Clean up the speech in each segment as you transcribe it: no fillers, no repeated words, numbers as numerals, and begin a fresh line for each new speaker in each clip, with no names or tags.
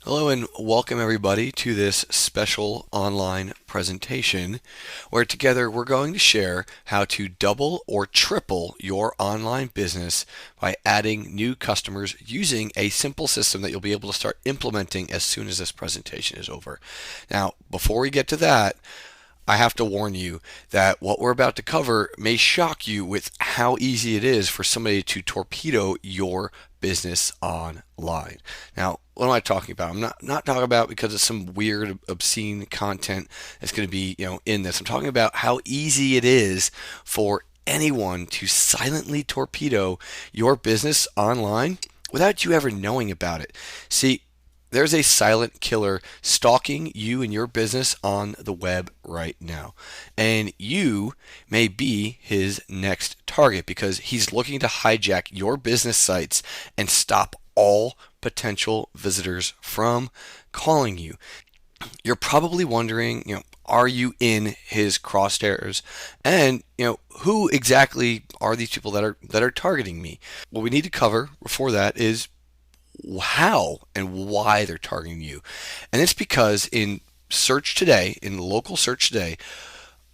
Hello and welcome everybody to this special online presentation where together we're going to share how to double or triple your online business by adding new customers using a simple system that you'll be able to start implementing as soon as this presentation is over. Now, before we get to that, I have to warn you that what we're about to cover may shock you with how easy it is for somebody to torpedo your business online. Now, what am I talking about? I'm not talking about because of some weird, obscene content that's going to be, in this. I'm talking about how easy it is for anyone to silently torpedo your business online without you ever knowing about it. See, there's a silent killer stalking you and your business on the web right now. And you may be his next target because he's looking to hijack your business sites and stop all potential visitors from calling you. You're probably wondering, are you in his crosshairs? And, who exactly are these people that are targeting me? What we need to cover before that is how and why they're targeting you. And it's because in search today, in local search today,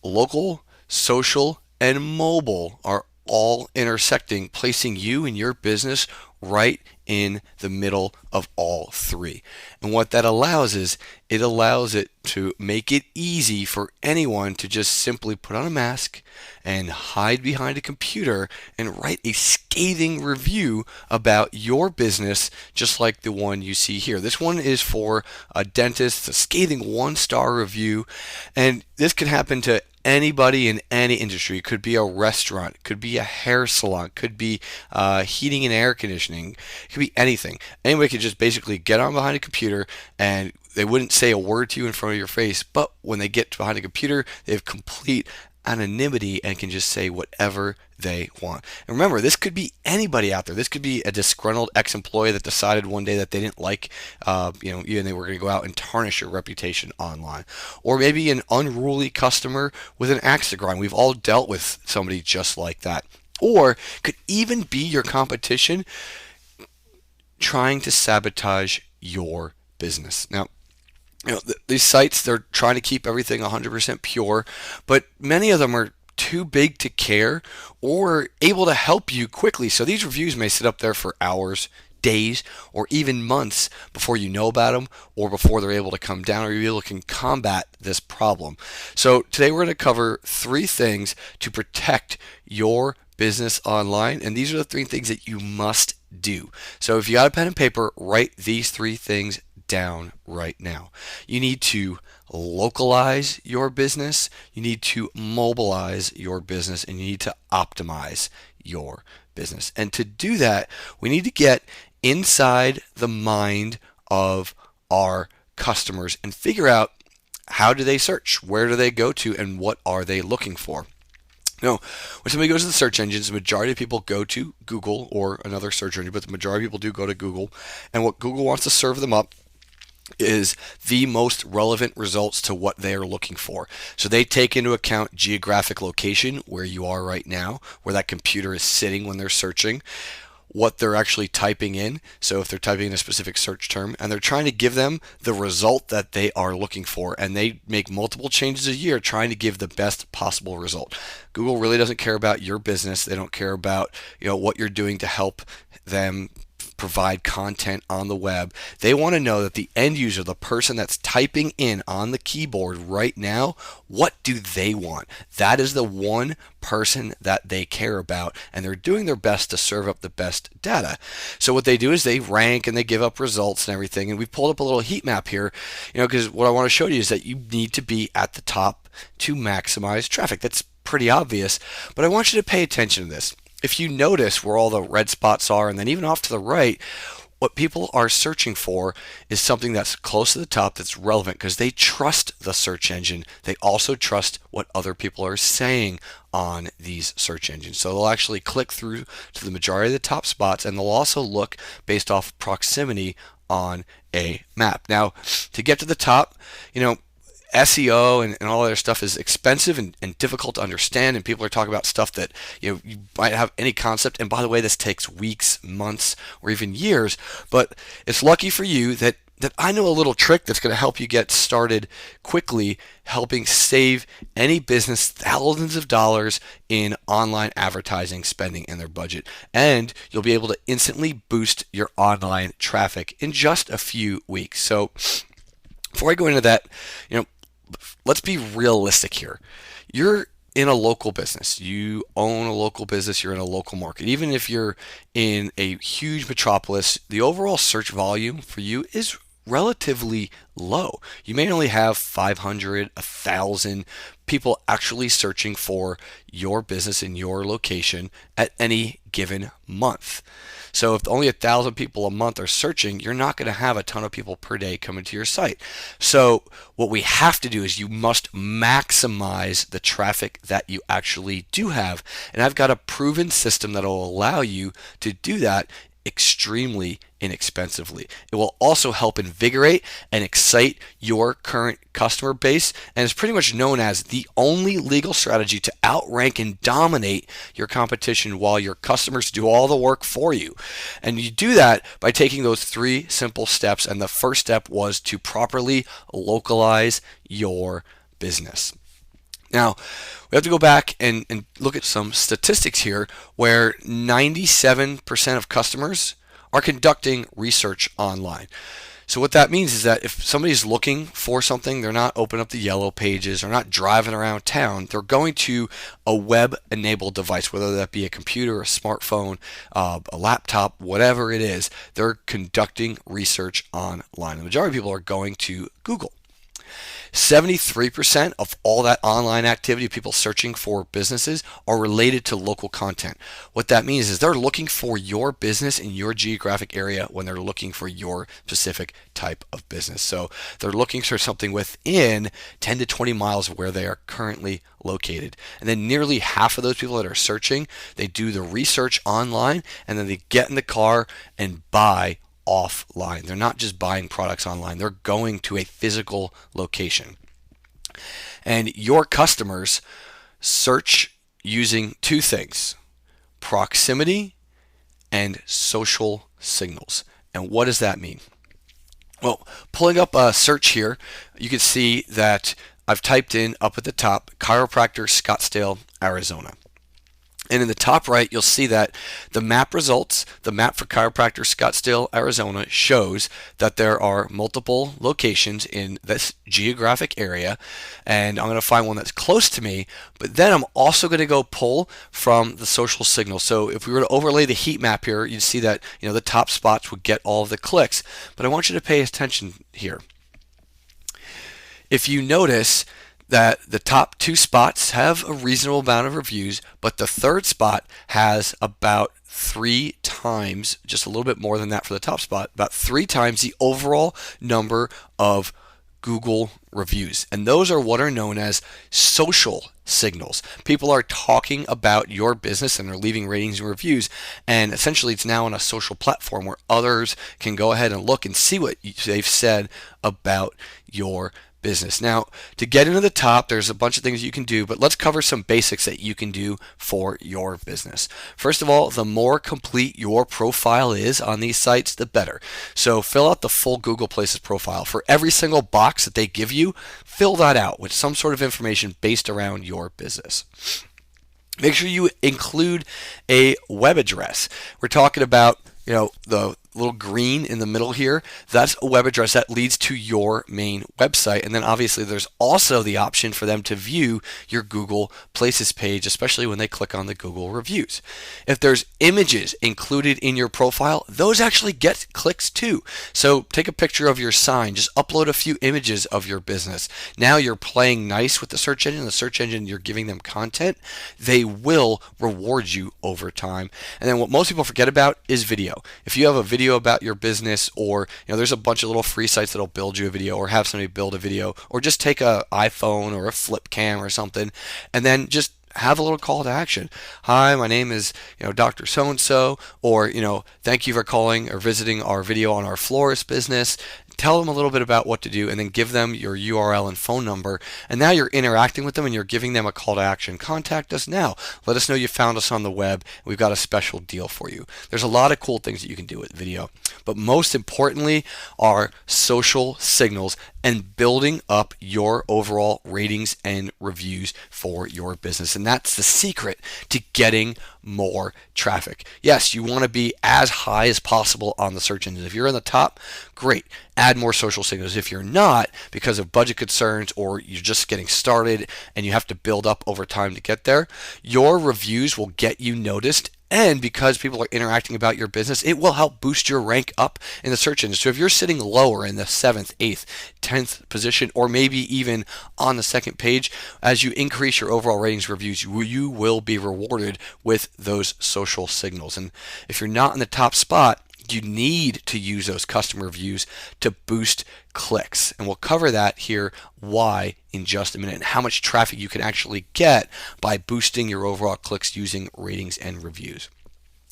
local, social, and mobile are all intersecting, placing you and your business right in the middle of all three. And what that allows is it allows it to make it easy for anyone to just simply put on a mask and hide behind a computer and write a scathing review about your business, just like the one you see here. This one is for a dentist, a scathing 1-star review, and this can happen to anybody in any industry. It could be a restaurant, it could be a hair salon, it could be heating and air conditioning, it could be anything. Anybody could just basically get on behind a computer and they wouldn't say a word to you in front of your face, but when they get behind a computer, they have complete anonymity and can just say whatever they want. And remember, this could be anybody out there. This could be a disgruntled ex-employee that decided one day that they didn't like, you and they were going to go out and tarnish your reputation online. Or maybe an unruly customer with an axe to grind. We've all dealt with somebody just like that. Or could even be your competition trying to sabotage your business. Now, these sites, they're trying to keep everything 100% pure, but many of them are too big to care or able to help you quickly. So these reviews may sit up there for hours, days, or even months before you know about them or before they're able to come down or you're able to combat this problem. So today we're going to cover 3 things to protect your business online, and these are the 3 things that you must do. So if you got a pen and paper, write these 3 things down right now. You need to localize your business, you need to mobilize your business, and you need to optimize your business. And to do that, we need to get inside the mind of our customers and figure out how do they search, where do they go to, and what are they looking for. Now, when somebody goes to the search engines, the majority of people go to Google or another search engine, but the majority of people do go to Google. And what Google wants to serve them up is the most relevant results to what they are looking for. So they take into account geographic location, where you are right now, where that computer is sitting when they're searching, what they're actually typing in. So if they're typing in a specific search term, and they're trying to give them the result that they are looking for, and they make multiple changes a year trying to give the best possible result. Google really doesn't care about your business. They don't care about what you're doing to help them provide content on the web. They want to know that the end user, the person that's typing in on the keyboard right now, what do they want? That is the one person that they care about, and they're doing their best to serve up the best data. So what they do is they rank and they give up results and everything. And we pulled up a little heat map here, because what I want to show you is that you need to be at the top to maximize traffic. That's pretty obvious, but I want you to pay attention to this. If you notice where all the red spots are, and then even off to the right, what people are searching for is something that's close to the top, that's relevant, because they trust the search engine. They also trust what other people are saying on these search engines. So they'll actually click through to the majority of the top spots, and they'll also look based off proximity on a map. Now, to get to the top, SEO and all other stuff is expensive and difficult to understand, and people are talking about stuff that you might have any concept. And by the way, this takes weeks, months, or even years. But it's lucky for you that that I know a little trick that's going to help you get started quickly, helping save any business thousands of dollars in online advertising spending in their budget. And you'll be able to instantly boost your online traffic in just a few weeks. So before I go into that, let's be realistic here. You're in a local business. You own a local business. You're in a local market. Even if you're in a huge metropolis, the overall search volume for you is relatively low. You may only have 500, 1,000 people actually searching for your business in your location at any given month. So if only 1,000 people a month are searching, you're not going to have a ton of people per day coming to your site. So what we have to do is you must maximize the traffic that you actually do have. And I've got a proven system that will allow you to do that extremely inexpensively. It will also help invigorate and excite your current customer base, and is pretty much known as the only legal strategy to outrank and dominate your competition while your customers do all the work for you. And you do that by taking those 3 simple steps, and the first step was to properly localize your business. Now, we have to go back and look at some statistics here where 97% of customers are conducting research online. So what that means is that if somebody's looking for something, they're not opening up the yellow pages, they're not driving around town, they're going to a web-enabled device, whether that be a computer, a smartphone, a laptop, whatever it is, they're conducting research online. The majority of people are going to Google. 73% of all that online activity, people searching for businesses, are related to local content. What that means is they're looking for your business in your geographic area when they're looking for your specific type of business. So they're looking for something within 10 to 20 miles of where they are currently located. And then nearly half of those people that are searching, they do the research online and then they get in the car and buy offline. They're not just buying products online, they're going to a physical location. And your customers search using 2 things: proximity and social signals. And what does that mean? Well, pulling up a search here, you can see that I've typed in up at the top, chiropractor, Scottsdale, Arizona. And in the top right, you'll see that the map results, the map for chiropractor Scottsdale, Arizona, shows that there are multiple locations in this geographic area. And I'm going to find one that's close to me, but then I'm also going to go pull from the social signal. So if we were to overlay the heat map here, you'd see that the top spots would get all of the clicks. But I want you to pay attention here. If you notice that the top 2 spots have a reasonable amount of reviews, but the 3rd spot has about 3 times, just a little bit more than that for the top spot, about 3 times the overall number of Google reviews. And those are what are known as social signals. People are talking about your business and they're leaving ratings and reviews, and essentially it's now on a social platform where others can go ahead and look and see what they've said about your business. Now, to get into the top, there's a bunch of things you can do, but let's cover some basics that you can do for your business. First of all, the more complete your profile is on these sites, the better. So fill out the full Google Places profile. For every single box that they give you, fill that out with some sort of information based around your business. Make sure you include a web address. We're talking about, the little green in the middle here, that's a web address that leads to your main website. And then obviously there's also the option for them to view your Google Places page, especially when they click on the Google reviews. If there's images included in your profile, those actually get clicks too. So take a picture of your sign, just upload a few images of your business. Now you're playing nice with the search engine, you're giving them content. They will reward you over time. And then what most people forget about is video. If you have a video about your business, or there's a bunch of little free sites that'll build you a video, or have somebody build a video, or just take a iPhone or a flip cam or something and then just have a little call to action. Hi, my name is Dr. So-and-so, or thank you for calling or visiting our video on our florist business. tell them a little bit about what to do, and then give them your URL and phone number. And now you're interacting with them and you're giving them a call to action. Contact us now. Let us know you found us on the web. We've got a special deal for you. There's a lot of cool things that you can do with video, but most importantly are social signals and building up your overall ratings and reviews for your business. And that's the secret to getting more traffic. Yes, you want to be as high as possible on the search engines. If you're in the top, great. Add more social signals. If you're not, because of budget concerns or you're just getting started and you have to build up over time to get there, your reviews will get you noticed. And because people are interacting about your business, it will help boost your rank up in the search engine. So if you're sitting lower in the 7th, 8th, 10th position, or maybe even on the second page, as you increase your overall ratings reviews, you will be rewarded with those social signals. And if you're not in the top spot, you need to use those customer reviews to boost clicks. And we'll cover that here, why, in just a minute, and how much traffic you can actually get by boosting your overall clicks using ratings and reviews.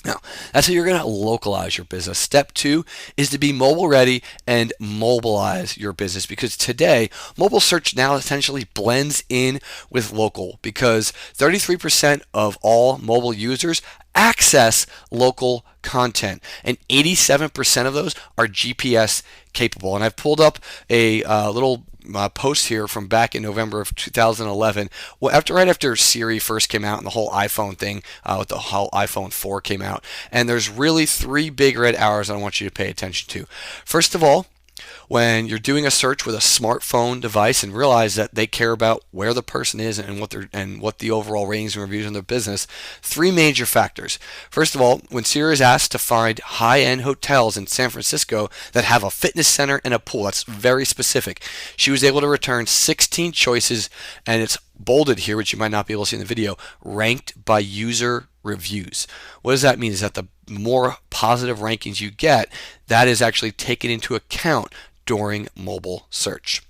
Now, that's how you're going to localize your business. Step 2 is to be mobile ready and mobilize your business, because today, mobile search now essentially blends in with local, because 33% of all mobile users access local content, and 87% of those are GPS capable. And I've pulled up a little post here from back in November of 2011. Well, right after Siri first came out and the whole iPhone thing with the whole iPhone 4 came out. And there's really 3 big red arrows I want you to pay attention to. First of all, when you're doing a search with a smartphone device, and realize that they care about where the person is and what the overall ratings and reviews in their business, 3 major factors. First of all, when Siri is asked to find high-end hotels in San Francisco that have a fitness center and a pool, that's very specific, she was able to return 16 choices, and it's bolded here, which you might not be able to see in the video, ranked by user reviews. What does that mean? Is that the more positive rankings you get, that is actually taken into account during mobile search.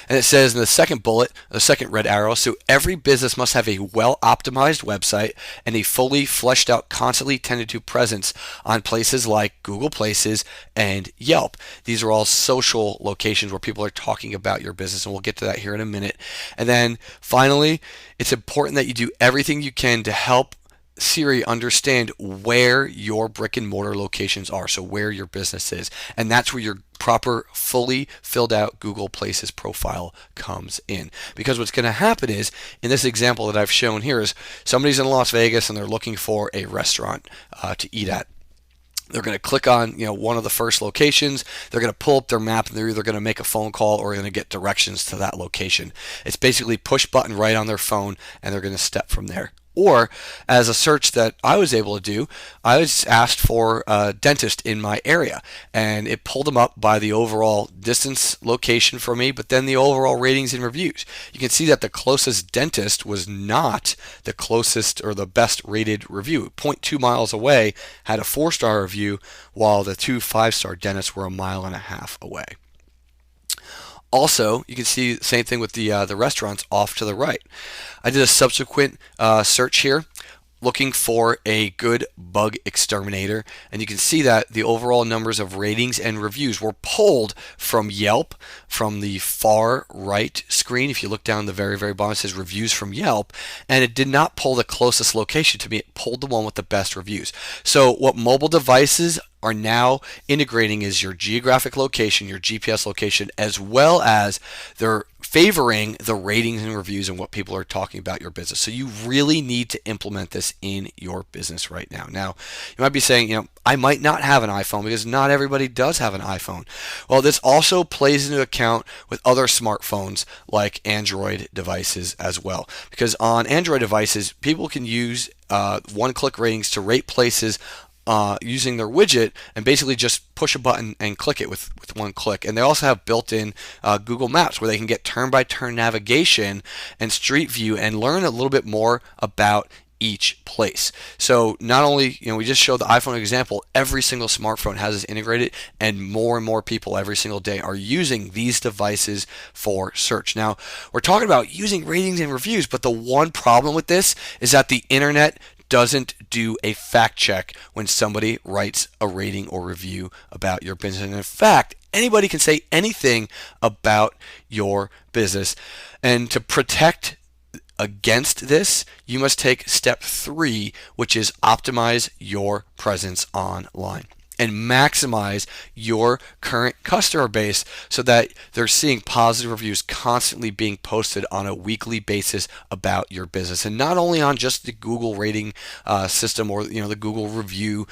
And it says in the second bullet, the second red arrow, so every business must have a well-optimized website and a fully fleshed out, constantly tended to presence on places like Google Places and Yelp. These are all social locations where people are talking about your business, and we'll get to that here in a minute. And then finally, it's important that you do everything you can to help Siri understand where your brick and mortar locations are, so where your business is. And that's where your proper, fully filled out Google Places profile comes in. Because what's going to happen is, in this example that I've shown here, is somebody's in Las Vegas and they're looking for a restaurant to eat at. They're going to click on one of the first locations. They're going to pull up their map, and they're either going to make a phone call or going to get directions to that location. It's basically push button right on their phone, and they're going to step from there. Or, as a search that I was able to do, I was asked for a dentist in my area, and it pulled them up by the overall distance location for me, but then the overall ratings and reviews. You can see that the closest dentist was not the closest or the best rated review. 0.2 miles away had a 4-star review, while the 2 5-star dentists were 1.5 miles away. Also, you can see the same thing with the restaurants off to the right. I did a subsequent search here looking for a good bug exterminator, and you can see that the overall numbers of ratings and reviews were pulled from Yelp, from the far right screen. If you look down the very, very bottom, it says reviews from Yelp, and it did not pull the closest location to me. It pulled the one with the best reviews. So what mobile devices are now integrating is your geographic location, your GPS location, as well as they're favoring the ratings and reviews and what people are talking about your business. So you really need to implement this in your business right now. Now, you might be saying, I might not have an iPhone, because not everybody does have an iPhone. Well, this also plays into account with other smartphones like Android devices as well, because on Android devices, people can use one-click ratings to rate places using their widget, and basically just push a button and click it with one click. And they also have built-in Google Maps, where they can get turn-by-turn navigation and street view and learn a little bit more about each place. So not only, we just showed the iPhone example, every single smartphone has this integrated, and more people every single day are using these devices for search. Now, we're talking about using ratings and reviews, but the one problem with this is that the internet doesn't do a fact check when somebody writes a rating or review about your business. And in fact, anybody can say anything about your business. And to protect against this, you must take step 3, which is optimize your presence online and maximize your current customer base so that they're seeing positive reviews constantly being posted on a weekly basis about your business, and not only on just the Google rating system or the Google review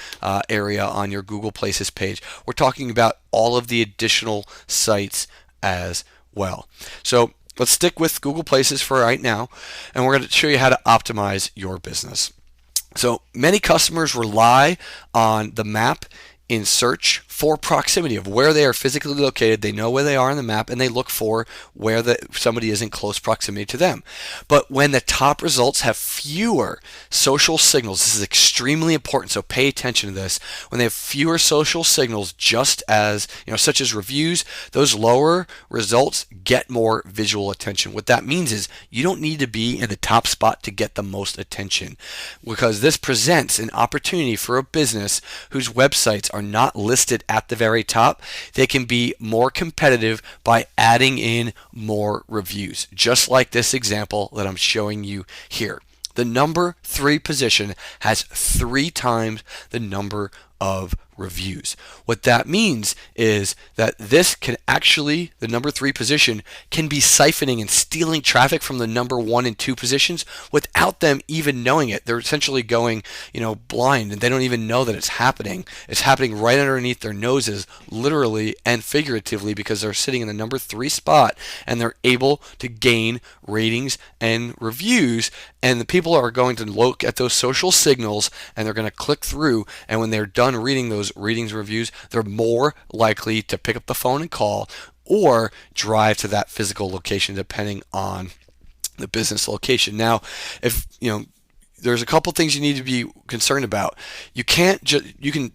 area on your Google Places page. We're talking about all of the additional sites as well. So let's stick with Google Places for right now, and we're going to show you how to optimize your business. So many customers rely on the map in search for proximity of where they are physically located. They know where they are on the map, and they look for where somebody is in close proximity to them. But when the top results have fewer social signals, this is extremely important, so pay attention to this. When they have fewer social signals, just as such as reviews, those lower results get more visual attention. What that means is you don't need to be in the top spot to get the most attention, because this presents an opportunity for a business whose websites are not listed at the very top. They can be more competitive by adding in more reviews, just like this example that I'm showing you here. The number 3 position has 3 times the number of reviews. What that means is that this can actually, the number 3 position can be siphoning and stealing traffic from the number 1 and 2 positions without them even knowing it. They're essentially going, blind, and they don't even know that it's happening. It's happening right underneath their noses, literally and figuratively, because they're sitting in the number 3 spot and they're able to gain ratings and reviews. And the people are going to look at those social signals and they're going to click through, and when they're done reading those ratings and reviews, they're more likely to pick up the phone and call or drive to that physical location, depending on the business location. Now, if there's a couple things you need to be concerned about. You can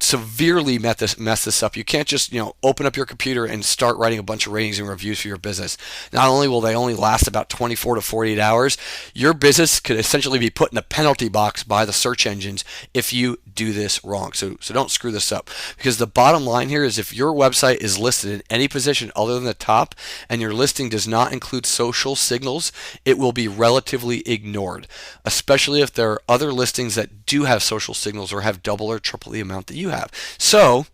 severely mess this up. You can't just open up your computer and start writing a bunch of ratings and reviews for your business. Not only will they only last about 24 to 48 hours, your business could essentially be put in a penalty box by the search engines if you do this wrong. So don't screw this up, because the bottom line here is if your website is listed in any position other than the top and your listing does not include social signals, it will be relatively ignored, especially if there are other listings that do have social signals or have double or triple the amount that you have. So,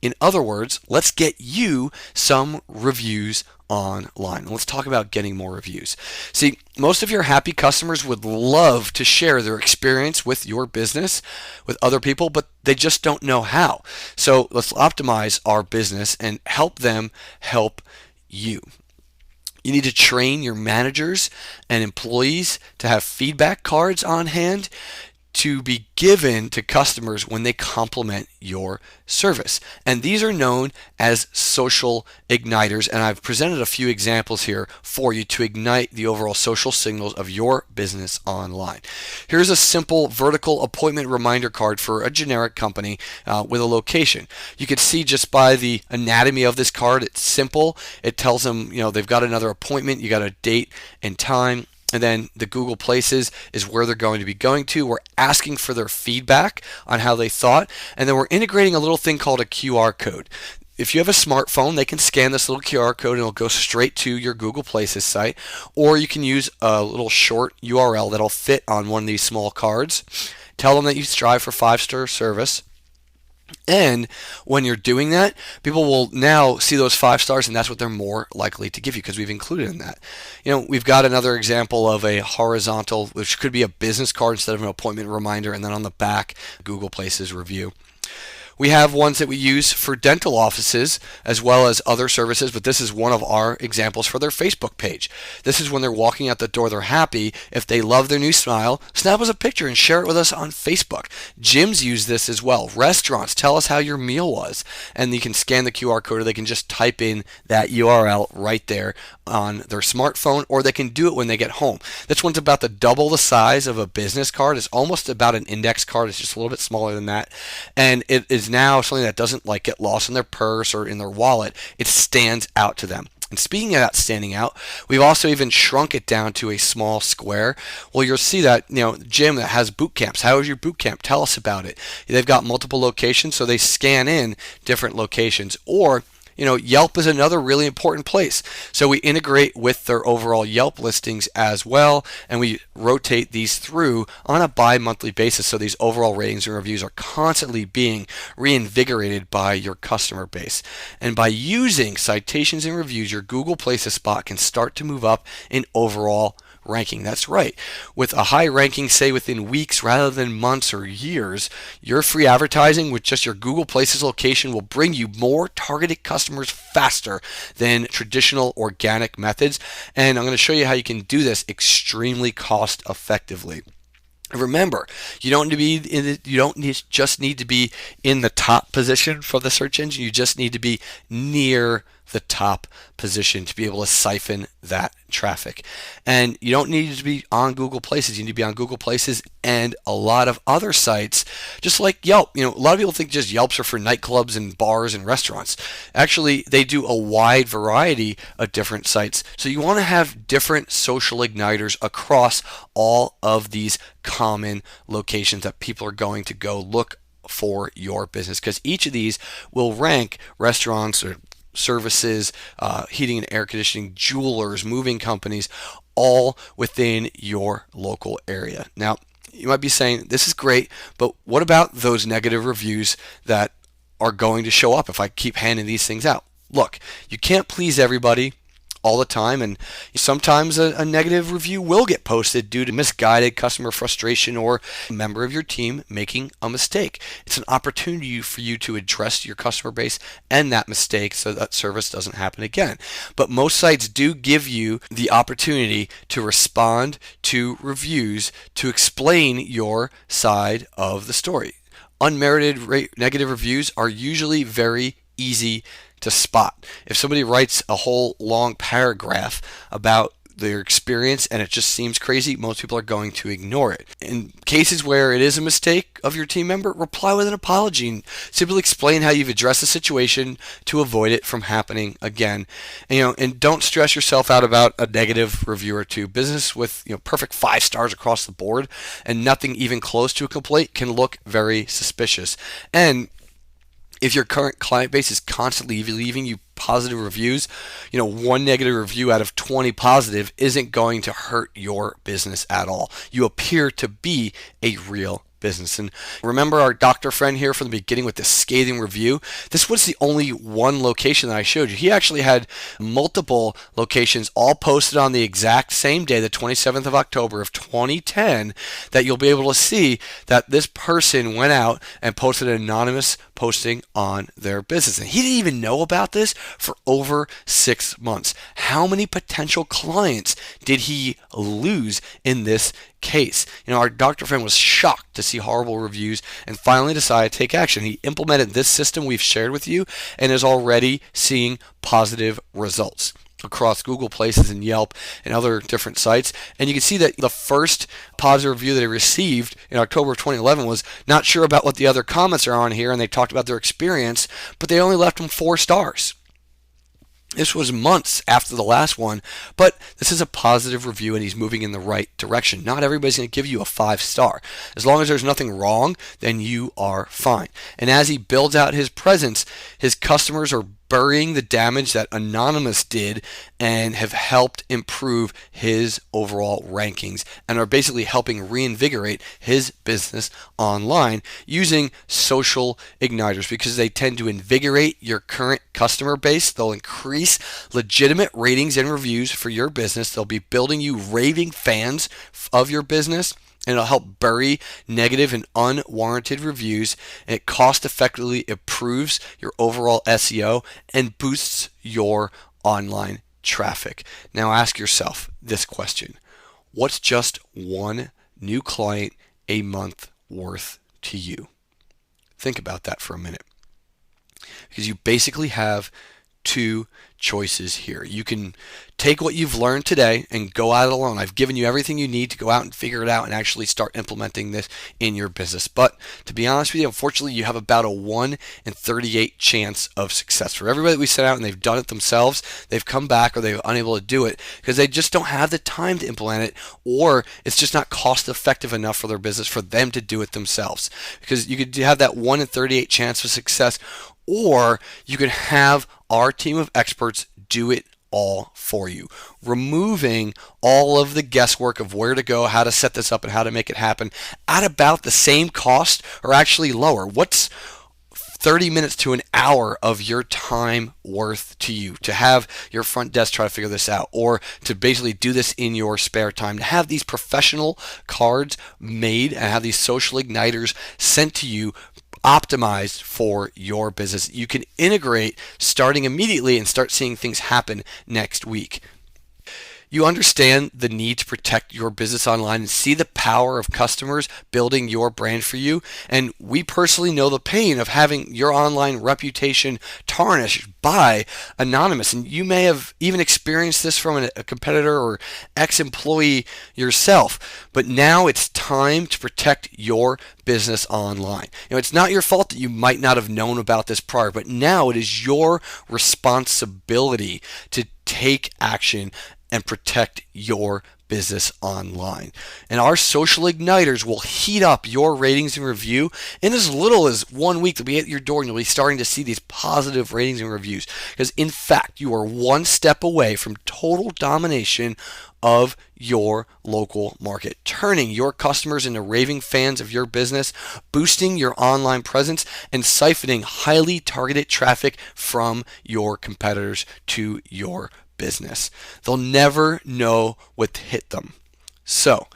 in other words, let's get you some reviews online. Let's talk about getting more reviews. See, most of your happy customers would love to share their experience with your business with other people, but they just don't know how. So let's optimize our business and help them help you. You need to train your managers and employees to have feedback cards on hand to be given to customers when they compliment your service. And these are known as social igniters, and I've presented a few examples here for you to ignite the overall social signals of your business online. Here's a simple vertical appointment reminder card for a generic company with a location. You can see just by the anatomy of this card, it's simple. It tells them they've got another appointment, you got a date and time. And then the Google Places is where they're going to be going to. We're asking for their feedback on how they thought. And then we're integrating a little thing called a QR code. If you have a smartphone, they can scan this little QR code and it'll go straight to your Google Places site. Or you can use a little short URL that'll fit on one of these small cards. Tell them that you strive for 5-star service. And when you're doing that, people will now see those 5 stars, and that's what they're more likely to give you because we've included in that. We've got another example of a horizontal, which could be a business card instead of an appointment reminder, and then on the back, Google Places review. We have ones that we use for dental offices as well as other services, but this is one of our examples for their Facebook page. This is when they're walking out the door, they're happy. If they love their new smile, snap us a picture and share it with us on Facebook. Gyms use this as well. Restaurants, tell us how your meal was. And you can scan the QR code, or they can just type in that URL right there on their smartphone, or they can do it when they get home. This one's about double the size of a business card. It's almost about an index card. It's just a little bit smaller than that. And it is now something that doesn't get lost in their purse or in their wallet. It stands out to them. And speaking of that standing out, we've also even shrunk it down to a small square. Well, you'll see that, gym that has boot camps. How is your boot camp? Tell us about it. They've got multiple locations, so they scan in different locations. Or Yelp is another really important place. So we integrate with their overall Yelp listings as well, and we rotate these through on a bi-monthly basis. So these overall ratings and reviews are constantly being reinvigorated by your customer base. And by using citations and reviews, your Google Places spot can start to move up in overall ranking. That's right. With a high ranking, say within weeks rather than months or years, your free advertising with just your Google Places location will bring you more targeted customers faster than traditional organic methods. And I'm going to show you how you can do this extremely cost effectively. Remember, you don't just need to be in the top position for the search engine. You just need to be near the top position to be able to siphon that traffic. And you don't need to be on Google Places. You need to be on Google Places and a lot of other sites, just like Yelp. A lot of people think just Yelps are for nightclubs and bars and restaurants. Actually, they do a wide variety of different sites. So you want to have different social igniters across all of these common locations that people are going to go look for your business, because each of these will rank restaurants or services, heating and air conditioning, jewelers, moving companies, all within your local area. Now, you might be saying, this is great, but what about those negative reviews that are going to show up if I keep handing these things out? Look, you can't please everybody all the time, and sometimes a negative review will get posted due to misguided customer frustration or a member of your team making a mistake. It's an opportunity for you to address your customer base and that mistake so that service doesn't happen again. But most sites do give you the opportunity to respond to reviews to explain your side of the story. Unmerited negative reviews are usually very easy to spot. If somebody writes a whole long paragraph about their experience and it just seems crazy, most people are going to ignore it. In cases where it is a mistake of your team member, reply with an apology and simply explain how you've addressed the situation to avoid it from happening again. And don't stress yourself out about a negative review or two. Business with perfect 5 stars across the board and nothing even close to a complaint can look very suspicious. And if your current client base is constantly leaving you positive reviews, one negative review out of 20 positive isn't going to hurt your business at all. You appear to be a real business. And remember our doctor friend here from the beginning with this scathing review? This was the only one location that I showed you. He actually had multiple locations all posted on the exact same day, the 27th of October of 2010, that you'll be able to see that this person went out and posted an anonymous posting on their business. And he didn't even know about this for over 6 months. How many potential clients did he lose in this case? Our doctor friend was shocked to see horrible reviews and finally decided to take action. He implemented this system we've shared with you and is already seeing positive results across Google Places and Yelp and other different sites. And you can see that the first positive review that he received in October of 2011 was not sure about what the other comments are on here, and they talked about their experience, but they only left him 4 stars. This was months after the last one, but this is a positive review and he's moving in the right direction. Not everybody's going to give you a 5-star. As long as there's nothing wrong, then you are fine. And as he builds out his presence, his customers are burying the damage that Anonymous did and have helped improve his overall rankings and are basically helping reinvigorate his business online using social igniters, because they tend to invigorate your current customer base. They'll increase legitimate ratings and reviews for your business. They'll be building you raving fans of your business, and it'll help bury negative and unwarranted reviews. And it cost effectively improves your overall SEO and boosts your online traffic. Now ask yourself this question: what's just one new client a month worth to you? Think about that for a minute, because you basically have two choices here. You can take what you've learned today and go out alone. I've given you everything you need to go out and figure it out and actually start implementing this in your business. But to be honest with you, unfortunately, you have about a 1 in 38 chance of success. For everybody that we set out and they've done it themselves, they've come back or they're unable to do it because they just don't have the time to implement it, or it's just not cost effective enough for their business for them to do it themselves. Because you could have that 1 in 38 chance of success, or you could have our team of experts do it all for you, removing all of the guesswork of where to go, how to set this up, and how to make it happen at about the same cost, or actually lower. What's 30 minutes to an hour of your time worth to you to have your front desk try to figure this out, or to basically do this in your spare time, to have these professional cards made and have these social igniters sent to you optimized for your business. You can integrate starting immediately and start seeing things happen next week. You understand the need to protect your business online and see the power of customers building your brand for you. And we personally know the pain of having your online reputation tarnished by anonymous. And you may have even experienced this from a competitor or ex-employee yourself. But now it's time to protect your business online. It's not your fault that you might not have known about this prior, but now it is your responsibility to take action and protect your business online. And our social igniters will heat up your ratings and review in as little as 1 week. They'll be at your door and you'll be starting to see these positive ratings and reviews. Because in fact, you are one step away from total domination of your local market, turning your customers into raving fans of your business, boosting your online presence, and siphoning highly targeted traffic from your competitors to your business. They'll never know what hit them. So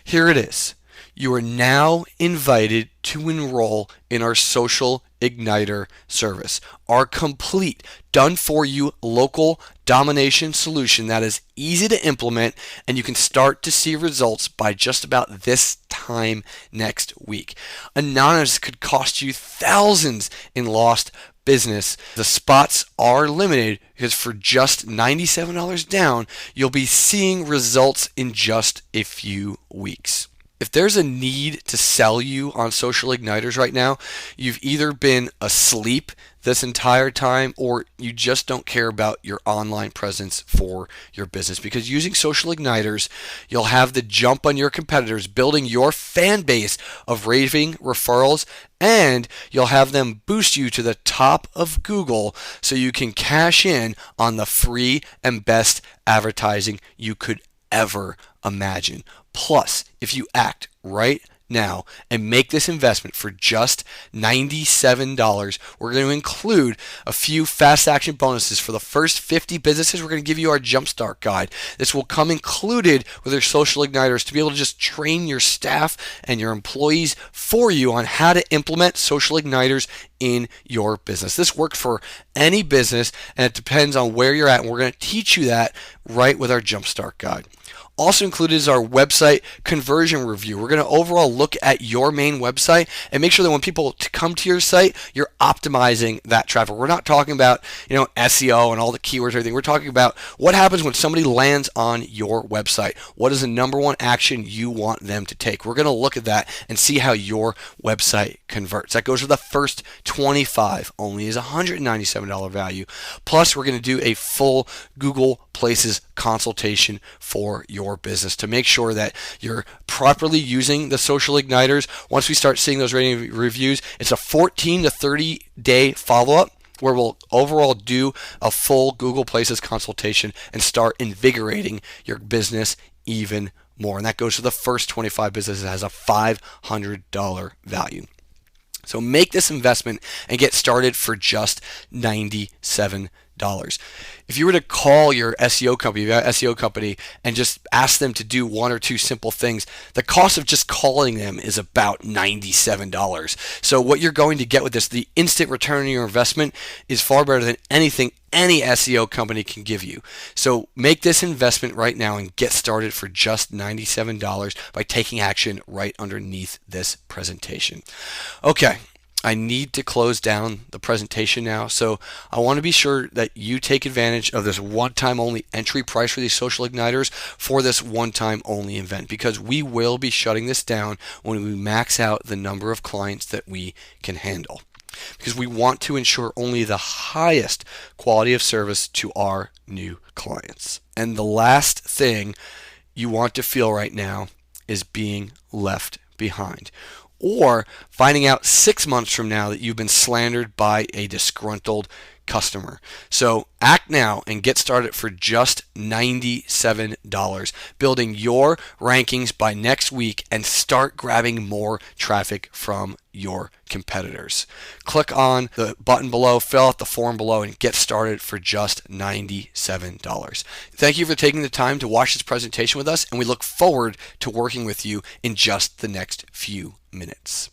here it is. You are now invited to enroll in our Social Igniter service, our complete, done-for-you local domination solution that is easy to implement, and you can start to see results by just about this time next week. Anonymous could cost you thousands in lost business. The spots are limited because for just $97 down, you'll be seeing results in just a few weeks. If there's a need to sell you on social igniters right now, you've either been asleep this entire time or you just don't care about your online presence for your business. Because using social igniters, you'll have the jump on your competitors, building your fan base of raving referrals, and you'll have them boost you to the top of Google so you can cash in on the free and best advertising you could ever imagine. Plus, if you act right now and make this investment for just $97, we're going to include a few fast action bonuses for the first 50 businesses. We're going to give you our Jumpstart Guide. This will come included with our social igniters to be able to just train your staff and your employees for you on how to implement social igniters in your business. This works for any business and it depends on where you're at, and we're going to teach you that right with our Jumpstart Guide. Also included is our website conversion review. We're going to overall look at your main website and make sure that when people come to your site, you're optimizing that traffic. We're not talking about, SEO and all the keywords and everything. We're talking about what happens when somebody lands on your website. What is the number one action you want them to take? We're going to look at that and see how your website converts. That goes for the first 25, only is $197 value. Plus, we're going to do a full Google Places consultation for your business to make sure that you're properly using the social igniters. Once we start seeing those rating reviews, it's a 14 to 30 day follow-up where we'll overall do a full Google Places consultation and start invigorating your business even more. And that goes to the first 25 businesses. It has a $500 value. So make this investment and get started for just $97. If you were to call your SEO company, and just ask them to do one or two simple things, the cost of just calling them is about $97. So what you're going to get with this, the instant return on your investment, is far better than anything any SEO company can give you. So make this investment right now and get started for just $97 by taking action right underneath this presentation. Okay. I need to close down the presentation now, so I want to be sure that you take advantage of this one-time only entry price for these social igniters for this one-time only event, because we will be shutting this down when we max out the number of clients that we can handle, because we want to ensure only the highest quality of service to our new clients. And the last thing you want to feel right now is being left behind, or finding out 6 months from now that you've been slandered by a disgruntled customer. So act now and get started for just $97, building your rankings by next week and start grabbing more traffic from your competitors. Click on the button below, fill out the form below, and get started for just $97. Thank you for taking the time to watch this presentation with us, and we look forward to working with you in just the next few minutes.